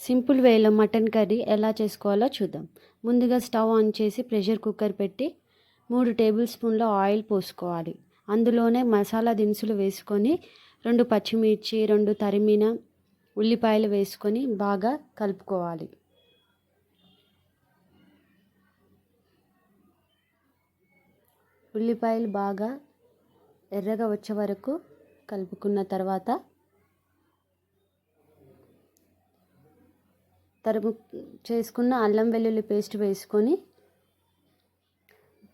Simple వేలో mutton curry ఎలా చేసుకోవాలో చూద్దాం. ముందుగా స్టవ్ ఆన్ చేసి ప్రెషర్ కుక్కర్ పెట్టి 3 టేబుల్ స్పూన్ల ఆయిల్ పోసుకోవాలి. అందులోనే మసాలా దినుసులు వేసుకొని 2 పచ్చిమిర్చి, 2 తరిమిన ఉల్లిపాయలు వేసుకొని బాగా కలుపుకోవాలి. ఉల్లిపాయలు బాగా ఎర్రగా వచ్చే వరకు కలుపుకున్న తర్వాత చేసుకున్న అల్లం వెల్లుల్లి పేస్ట్ వేసుకొని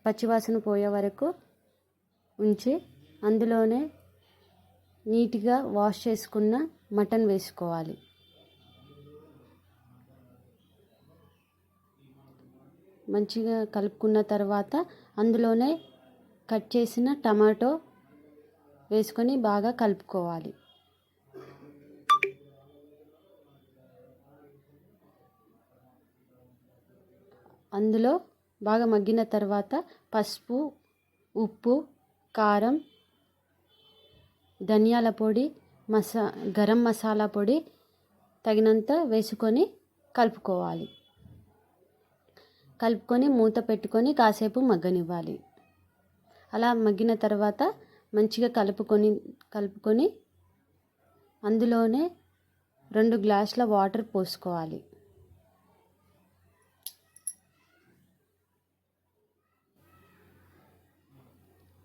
పచ్చివాసన పోయే వరకు ఉంచి అందులోనే నీట్గా వాష్ చేసుకున్న మటన్ వేసుకోవాలి. మంచిగా కలుపుకున్న తర్వాత అందులోనే కట్ చేసిన టమాటో వేసుకొని బాగా కలుపుకోవాలి. అందులో బాగా మగ్గిన తర్వాత పసుపు, ఉప్పు, కారం, ధనియాల పొడి, గరం మసాలా పొడి తగినంత వేసుకొని కలుపుకోవాలి. కలుపుకొని మూత పెట్టుకొని కాసేపు మగ్గనివ్వాలి. అలా మగ్గిన తర్వాత మంచిగా కలుపుకొని అందులోనే 2 గ్లాసుల వాటర్ పోసుకోవాలి.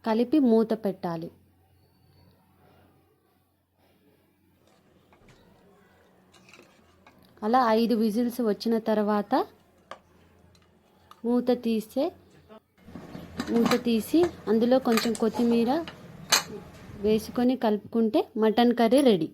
కలిపి మూత పెట్టాలి. అలా 5 విజిల్స్ వచ్చిన తర్వాత మూత తీసి అందులో కొంచెం కొత్తిమీర వేసుకొని కలుపుకుంటే మటన్ కర్రీ రెడీ.